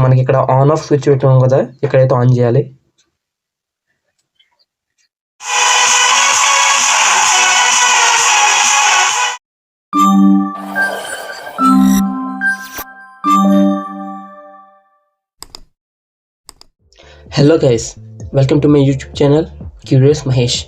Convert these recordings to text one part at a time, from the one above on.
మనకి ఇక్కడ on off switch పెట్టాం కదా, ఇక్కడైతే ఆన్ చేయాలి. Hello guys, welcome to my YouTube channel curious Mahesh.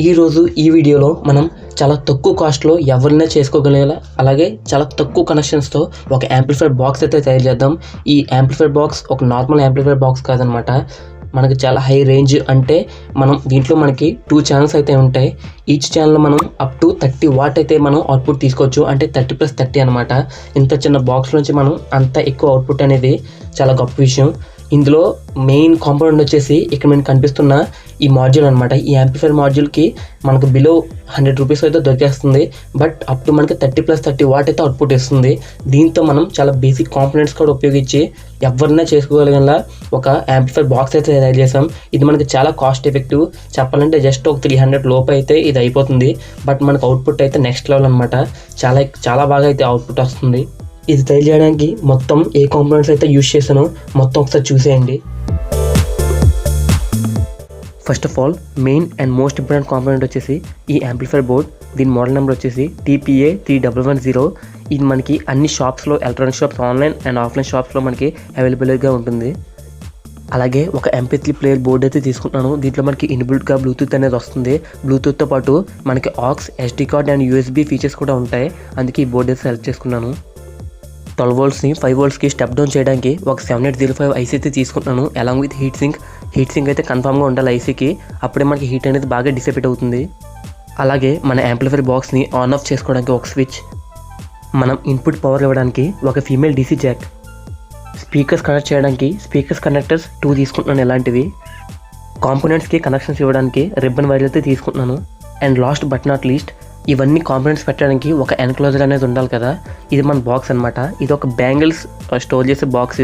ఈరోజు ఈ వీడియోలో మనం చాలా తక్కువ కాస్ట్లో ఎవరైనా చేసుకోగలిగేలా, అలాగే చాలా తక్కువ కనెక్షన్స్తో ఒక యాంప్లిఫైర్ బాక్స్ అయితే తయారు చేద్దాం. ఈ యాంప్లిఫైర్ బాక్స్ ఒక నార్మల్ యాంప్లిఫైర్ బాక్స్ కాదనమాట. మనకి చాలా హై రేంజ్. అంటే మనం దీంట్లో మనకి 2 ఛానల్స్ అయితే ఉంటాయి. ఈచ్ ఛానల్లో మనం అప్ టు 30 వాట్ అయితే మనం అవుట్పుట్ తీసుకోవచ్చు. అంటే 30+30 అనమాట. ఇంత చిన్న బాక్స్ నుంచి మనం అంత ఎక్కువ అవుట్పుట్ అనేది చాలా గొప్ప విషయం. ఇందులో మెయిన్ కాంపోనెంట్ వచ్చేసి ఇక్కడ మనకి కనిపిస్తున్న ఈ మాడ్యూల్ అనమాట. ఈ యాంప్లిఫైర్ మాడ్యూల్కి మనకు బిలో 100 రూపీస్ అయితే దొరికేస్తుంది. బట్ అప్ టు మనకి 30+30 వాట్ అయితే అవుట్పుట్ ఇస్తుంది. దీంతో మనం చాలా బేసిక్ కాంపోనెంట్స్ కూడా ఉపయోగించి ఎవరైనా చేసుకోగలిగేలా ఒక యాంప్లిఫైర్ బాక్స్ అయితే తయారు చేసాం. ఇది మనకి చాలా కాస్ట్ ఎఫెక్టివ్. చెప్పాలంటే జస్ట్ ఒక 300 లోపు అయితే ఇది అయిపోతుంది. బట్ మనకు అవుట్పుట్ అయితే నెక్స్ట్ లెవెల్ అనమాట. చాలా బాగా అయితే అవుట్పుట్ వస్తుంది. ఇది తయారు చేయడానికి మొత్తం ఏ కాంపోనెంట్స్ అయితే యూజ్ చేశానో మొత్తం ఒకసారి చూసేయండి. First of all main and most important component వచ్చేసి ఈ యాంప్లిఫైర్ బోర్డ్. దీని మోడల్ నెంబర్ వచ్చేసి TPA3110. ఇది మనకి అన్ని షాప్స్లో, electronic shops, online and offline షాప్స్లో మనకి అవైలబుల్గా ఉంటుంది. అలాగే ఒక MP3 ప్లేయర్ బోర్డ్ అయితే తీసుకుంటున్నాను. దీంట్లో మనకి ఇన్బిల్ట్గా బ్లూటూత్ అనేది వస్తుంది. బ్లూటూత్తో పాటు మనకి AUX, SD card and USB features కూడా ఉంటాయి. అందుకే ఈ బోర్డ్ అయితే సెలెక్ట్ చేసుకున్నాను. 12 voltsని 5 voltsకి స్టెప్ డౌన్ చేయడానికి ఒక 7805 ఐసీ అయితే తీసుకుంటున్నాను. అలాంగ్ విత్ హీట్ సింక్ అయితే కన్ఫామ్గా ఉండాలి ఐసీకి. అప్పుడే మనకి హీట్ అనేది బాగా డిసిపేట్ అవుతుంది. అలాగే మన యాంప్లిఫైర్ బాక్స్ని ఆన్ ఆఫ్ చేసుకోవడానికి ఒక స్విచ్, మనం ఇన్పుట్ పవర్ ఇవ్వడానికి ఒక female DC Jack, speakers connect చేయడానికి స్పీకర్స్ కనెక్టర్స్ 2 తీసుకుంటున్నాను. ఇలాంటివి కాంపోనెంట్స్కి కనెక్షన్స్ ఇవ్వడానికి రిబ్బన్ వైర్ అయితే తీసుకుంటున్నాను. And last but not least, ఇవన్నీ కాంపోనెంట్స్ పెట్టడానికి ఒక ఎన్క్లోజర్ అనేది ఉండాలి కదా. ఇది మన బాక్స్ అనమాట. ఇది ఒక బ్యాంగిల్స్ స్టోర్ చేసే బాక్స్.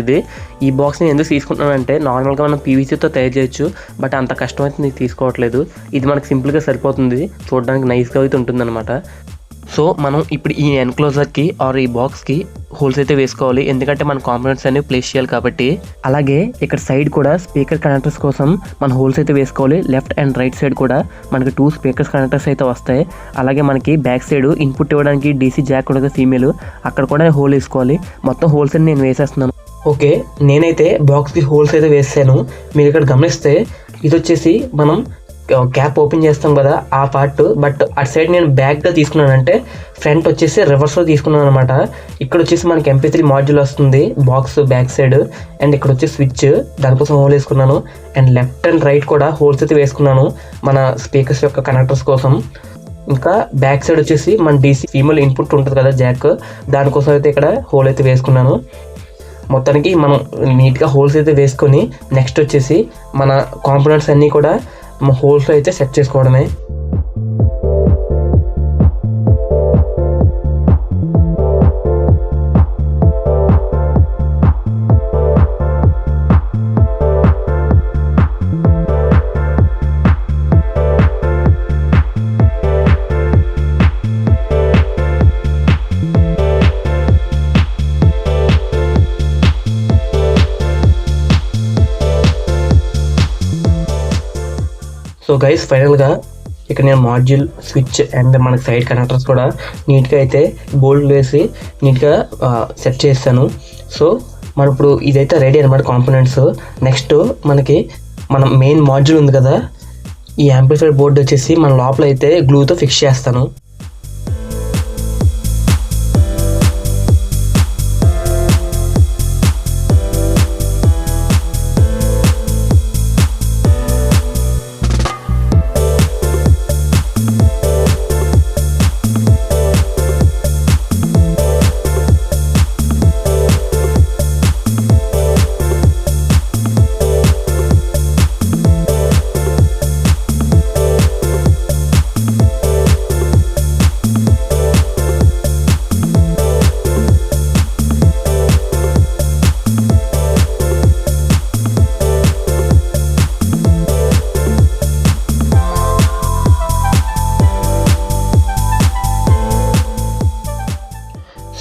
ఈ బాక్స్ని ఎందుకు తీసుకుంటున్నానంటే నార్మల్గా మనం PVCతో తయారు చేయొచ్చు. బట్ అంత కష్టం అయితే నీకు తీసుకోవట్లేదు. ఇది మనకు సింపుల్గా సరిపోతుంది. చూడడానికి నైస్గా అయితే ఉంటుందన్నమాట. సో మనం ఇప్పుడు ఈ ఎన్క్లోజర్కి ఆర్ ఈ బాక్స్కి హోల్స్ అయితే వేసుకోవాలి. ఎందుకంటే మన కాంపోనెంట్స్ అనేవి ప్లేస్ చేయాలి కాబట్టి. అలాగే ఇక్కడ సైడ్ కూడా స్పీకర్ కనెక్టర్స్ కోసం మన హోల్స్ అయితే వేసుకోవాలి. లెఫ్ట్ అండ్ రైట్ సైడ్ కూడా మనకి 2 స్పీకర్స్ కనెక్టర్స్ అయితే వస్తాయి. అలాగే మనకి బ్యాక్ సైడ్ ఇన్పుట్ ఇవ్వడానికి DC జాక్ ఉండదు ఫీమేల్, అక్కడ కూడా హోల్ వేసుకోవాలి. మొత్తం హోల్స్ అని నేను వేసేస్తున్నాను. ఓకే, నేనైతే బాక్స్కి హోల్స్ అయితే వేసాను. మీరు ఇక్కడ గమనిస్తే ఇది వచ్చేసి మనం క్యాప్ ఓపెన్ చేస్తాం కదా ఆ పార్ట్. బట్ అటు సైడ్ నేను బ్యాక్గా తీసుకున్నాను, అంటే ఫ్రంట్ వచ్చేసి రివర్స్లో తీసుకున్నాను అనమాట. ఇక్కడ వచ్చేసి మనకి MP3 మాడ్యూల్ వస్తుంది బాక్స్ బ్యాక్ సైడ్. అండ్ ఇక్కడ వచ్చి స్విచ్, దానికోసం హోల్ వేసుకున్నాను. అండ్ లెఫ్ట్ అండ్ రైట్ కూడా హోల్స్ అయితే వేసుకున్నాను మన స్పీకర్స్ యొక్క కనెక్టర్స్ కోసం. ఇంకా బ్యాక్ సైడ్ వచ్చేసి మన DC ఫీమేల్ ఇన్పుట్ ఉంటుంది కదా జాక్, దానికోసం అయితే ఇక్కడ హోల్ అయితే వేసుకున్నాను. మొత్తానికి మనం నీట్గా హోల్స్ అయితే వేసుకొని నెక్స్ట్ వచ్చేసి మన కాంపోనెంట్స్ అన్నీ కూడా హోల్స్లో అయితే సెట్ చేసుకోవడమే. సో గైస్, ఫైనల్గా ఇక్కడ నేను మాడ్యూల్, స్విచ్ అండ్ మనకి సైడ్ కనెక్టర్స్ కూడా నీట్గా అయితే బోల్డ్ వేసి నీట్గా సెట్ చేస్తాను. సో మనం ఇప్పుడు ఇదైతే రెడీ అనమాట కాంపోనెంట్స్. నెక్స్ట్ మనకి మన మెయిన్ మాడ్యూల్ ఉంది కదా, ఈ యాంప్లిఫైర్ బోర్డు వచ్చేసి మన లోపల అయితే గ్లూతో ఫిక్స్ చేస్తాను.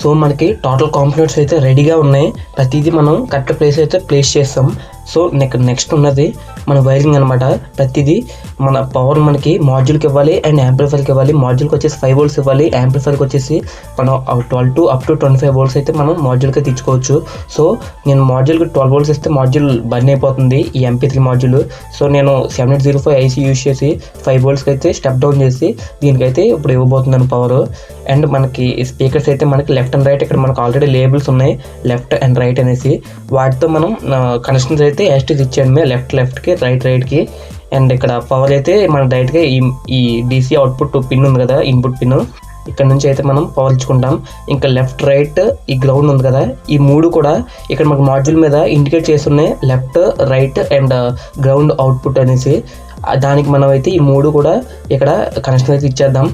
సో మనకి టోటల్ కాంపోనెంట్స్ అయితే రెడీగా ఉన్నాయి. ప్రతిదీ మనం కరెక్ట్ ప్లేస్ అయితే ప్లేస్ చేస్తాం. సో నెక్స్ట్ ఉన్నది మన వైరింగ్ అనమాట. ప్రతిదీ మన పవర్ మనకి మాడ్యూల్కి ఇవ్వాలి అండ్ యాంప్లిఫైర్కి ఇవ్వాలి. మాడ్యూల్కి వచ్చేసి 5 volts ఇవ్వాలి, యాంప్లిఫైర్కి వచ్చేసి మనం 12 to up to 25 volts అయితే మనం మాడ్యూల్కి తెచ్చుకోవచ్చు. సో నేను మాడ్యూల్కి 12 volts ఇస్తే మాడ్యూల్ బర్న్ అయిపోతుంది ఈ MP3 మాడ్యూల్. సో నేను 7805 IC యూజ్ చేసి 5 voltsకి అయితే స్టెప్ డౌన్ చేసి దీనికైతే ఇప్పుడు ఇవ్వబోతున్నాను పవర్. అండ్ మనకి స్పీకర్స్ అయితే మనకి లెఫ్ట్ అండ్ రైట్ ఇక్కడ మనకు ఆల్రెడీ లేబుల్స్ ఉన్నాయి, లెఫ్ట్ అండ్ రైట్ అనేసి. వాటితో మనం కనెక్షన్స్ అయితే యాస్టిస్ ఇచ్చేయడమే, లెఫ్ట్కి రైట్కి. అండ్ ఇక్కడ పవర్ అయితే మన డైరెక్ట్గా ఈ DC అవుట్పుట్ పిన్ ఉంది కదా, ఇన్పుట్ పిన్, ఇక్కడ నుంచి అయితే మనం పవర్ ఇచ్చుకుంటాం. ఇంకా లెఫ్ట్ రైట్ ఈ గ్రౌండ్ ఉంది కదా, ఈ మూడు కూడా ఇక్కడ మనకు మాడ్యూల్ మీద ఇండికేట్ చేస్తున్నాయి, left right and ground output అనేసి. దానికి మనం అయితే ఈ మూడు కూడా ఇక్కడ కనెక్షన్ అయితే ఇచ్చేద్దాం.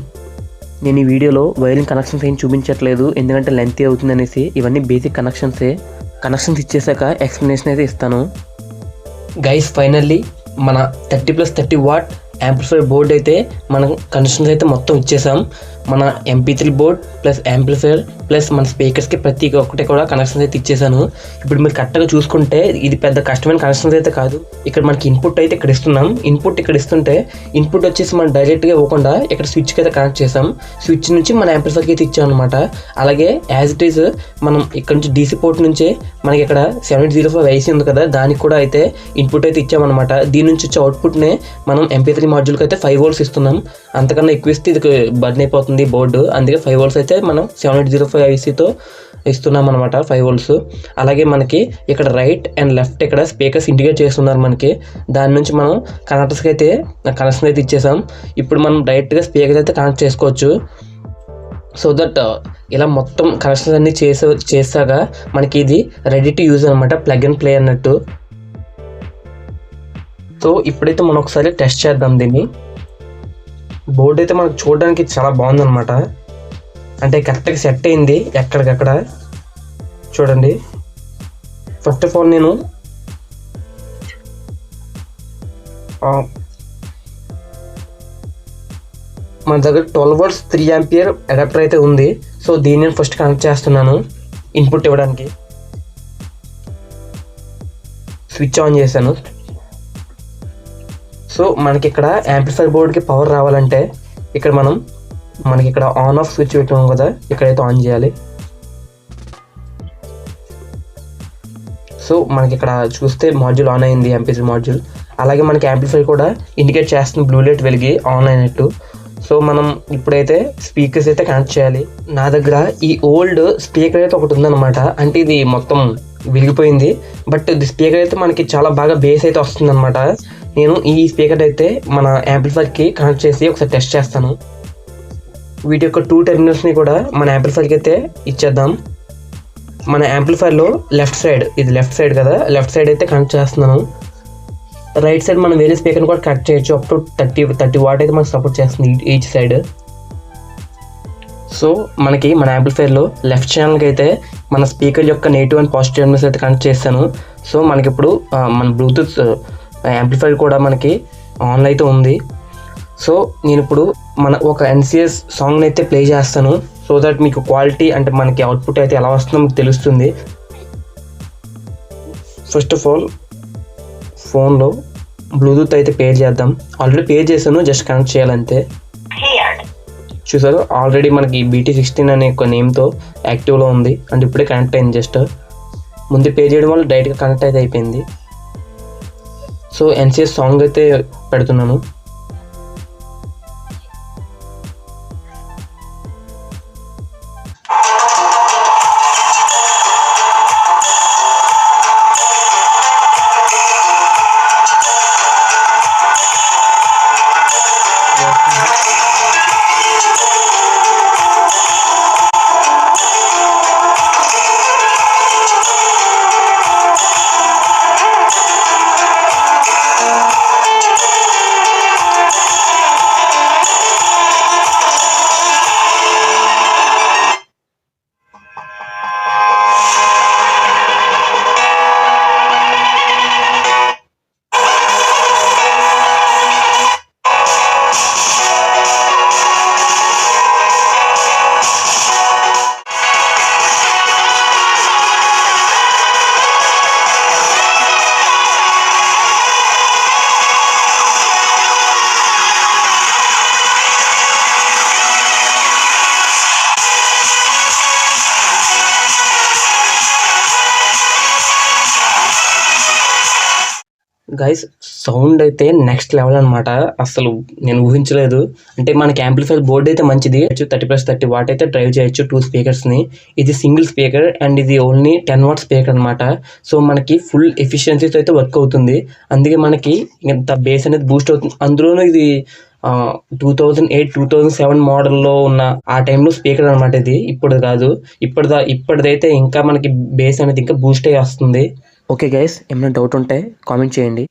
నేను ఈ వీడియోలో వైరింగ్ కనెక్షన్స్ ఏం చూపించట్లేదు, ఎందుకంటే లెంతీ అవుతుంది అనేసి. ఇవన్నీ బేసిక్ కనెక్షన్సే. కనెక్షన్స్ ఇచ్చేసాక ఎక్స్ప్లెనేషన్ అయితే ఇస్తాను. గైస్ ఫైనల్లీ మన 30+30 watt యాంప్లిఫైర్ బోర్డ్ అయితే మనం కనెక్షన్స్ అయితే మొత్తం ఇచ్చేసాం. మన MP3 board plus amplifier plus మన స్పీకర్స్కి ప్రతి ఒక్కటి కూడా కనెక్షన్స్ అయితే ఇచ్చేసాను. ఇప్పుడు మీరు కరెక్ట్గా చూసుకుంటే ఇది పెద్ద కష్టమైన కనెక్షన్స్ అయితే కాదు. ఇక్కడ మనకి ఇన్పుట్ అయితే ఇక్కడ ఇస్తున్నాం, ఇన్పుట్ ఇక్కడ ఇస్తుంటే ఇన్పుట్ వచ్చేసి మనం డైరెక్ట్గా ఇవ్వకుండా ఇక్కడ స్విచ్కి అయితే కనెక్ట్ చేసాం. స్విచ్ నుంచి మన యాంప్లిఫైర్కి అయితే ఇచ్చాం అనమాట. అలాగే యాజ్ ఇట్ ఈజ్ మనం ఇక్కడ నుంచి DC పోర్ట్ నుంచి మనకి ఇక్కడ 7805 IC ఉంది కదా, దానికి కూడా అయితే ఇన్పుట్ అయితే ఇచ్చామన్నమాట. దీని నుంచి వచ్చే అవుట్పుట్నే మనం MP3 మాడ్యూల్కి అయితే 5 volts ఇస్తున్నాం. అంతకన్నా ఎక్కువ ఇస్తే ఇది బర్న్ అయిపోతుంది బోర్డు, అందుకే 5 volts అయితే మనం 7805 ICతో ఇస్తున్నాం అనమాట, 5 volts. అలాగే మనకి ఇక్కడ రైట్ అండ్ లెఫ్ట్ ఇక్కడ స్పీకర్స్ ఇండికేట్ చేస్తున్నారు మనకి. దాని నుంచి మనం కనెక్టర్స్కి అయితే కనెక్షన్ అయితే ఇచ్చేసాం. ఇప్పుడు మనం డైరెక్ట్గా స్పీకర్ అయితే కనెక్ట్ చేసుకోవచ్చు. సో దట్ ఇలా మొత్తం కనెక్షన్స్ అన్ని చేసాక మనకి ఇది రెడీ టు యూజ్ అనమాట, ప్లగ్ అండ్ ప్లే అన్నట్టు. సో ఇప్పుడైతే మనం ఒకసారి టెస్ట్ చేద్దాం దీన్ని. బోర్డు అయితే మనకు చూడడానికి చాలా బాగుందన్నమాట, అంటే కరెక్ట్గా సెట్ అయింది ఎక్కడికక్కడ. చూడండి, ఫస్ట్ ఆఫ్ ఆల్ నేను మన దగ్గర 12 volts 3 ampere అడాప్టర్ అయితే ఉంది. సో దీన్ని నేను ఫస్ట్ కనెక్ట్ చేస్తున్నాను ఇన్పుట్ ఇవ్వడానికి. స్విచ్ ఆన్ చేశాను. సో మనకి ఇక్కడ యాంప్లిఫైర్ బోర్డ్కి పవర్ రావాలంటే ఇక్కడ మనకి ఇక్కడ ఆన్ ఆఫ్ స్విచ్ పెట్టాము కదా, ఇక్కడైతే ఆన్ చేయాలి. సో మనకి ఇక్కడ చూస్తే మాడ్యూల్ ఆన్ అయింది, MP3 మాడ్యూల్. అలాగే మనకి యాంప్లిఫైర్ కూడా ఇండికేట్ చేస్తుంది బ్లూ లైట్ వెలిగి ఆన్ అయినట్టు. సో మనం ఇప్పుడైతే స్పీకర్స్ అయితే కనెక్ట్ చేయాలి. నా దగ్గర ఈ ఓల్డ్ స్పీకర్ అయితే ఒకటి ఉందన్నమాట, అంటే ఇది మొత్తం విరిగిపోయింది. బట్ ఇది స్పీకర్ అయితే మనకి చాలా బాగా బేస్ అయితే వస్తుంది అనమాట. నేను ఈ స్పీకర్ అయితే మన యాంప్లిఫైర్కి కనెక్ట్ చేసి ఒకసారి టెస్ట్ చేస్తాను. వీటి యొక్క 2 terminalsని కూడా మన యాంప్లిఫైర్కి అయితే ఇచ్చేద్దాం. మన యాంప్లిఫైర్లో లెఫ్ట్ సైడ్, ఇది లెఫ్ట్ సైడ్ కదా, లెఫ్ట్ సైడ్ అయితే కనెక్ట్ చేస్తున్నాను. రైట్ సైడ్ మనం వేరే స్పీకర్ని కూడా కనెక్ట్ చేయొచ్చు, అప్ టు 30 watt అయితే మనకు సపోర్ట్ చేస్తుంది ఈచ్ సైడ్. సో మనకి మన యాంప్లిఫైర్లో లెఫ్ట్ ఛానల్కి అయితే మన స్పీకర్ యొక్క నెగిటివ్ అండ్ పాజిటివ్ టెర్మినల్స్ అయితే కనెక్ట్ చేస్తాను. సో మనకి ఇప్పుడు మన బ్లూటూత్ యాంప్లిఫైర్ కూడా మనకి ఆన్లో అయితే ఉంది. సో నేను ఇప్పుడు మన ఒక NCS సాంగ్ని అయితే ప్లే చేస్తాను, సో దట్ మీకు క్వాలిటీ అంటే మనకి అవుట్పుట్ అయితే ఎలా వస్తుందో మీకు తెలుస్తుంది. ఫస్ట్ ఆఫ్ ఆల్ ఫోన్లో బ్లూటూత్ అయితే పేర్ చేద్దాం. ఆల్రెడీ పేర్ చేశాను, జస్ట్ కనెక్ట్ చేయాలంతే. చూసారు, ఆల్రెడీ మనకి BT16 అనే ఒక నేమ్తో యాక్టివ్లో ఉంది, అంటే ఇప్పుడే కనెక్ట్ అయింది. జస్ట్ ముందు పే చేయడం వల్ల డైరెక్ట్గా కనెక్ట్ అయితే అయిపోయింది. సో NCS సాంగ్ అయితే పెడుతున్నాను. గైస్ సౌండ్ అయితే నెక్స్ట్ లెవెల్ అనమాట. అసలు నేను ఊహించలేదు. అంటే మనకి యాంప్లిఫైర్ బోర్డ్ అయితే మంచిది, 30+30 వాట్ అయితే డ్రైవ్ చేయొచ్చు 2 స్పీకర్స్ని. ఇది సింగిల్ స్పీకర్ అండ్ ఇది ఓన్లీ 10 వాట్ స్పీకర్ అనమాట. సో మనకి ఫుల్ ఎఫిషియన్సీతో అయితే వర్క్ అవుతుంది. అందుకే మనకి ఇంత బేస్ అనేది బూస్ట్ అవుతుంది. అందులోనూ ఇది 2008-2007 మోడల్లో ఉన్న ఆ టైంలో స్పీకర్ అనమాట. ఇది ఇప్పుడు కాదు, ఇప్పటిదైతే ఇంకా మనకి బేస్ అనేది ఇంకా బూస్ట్ అయ్యి వస్తుంది. ఓకే గైస్, ఏమైనా డౌట్ ఉంటే కామెంట్ చేయండి.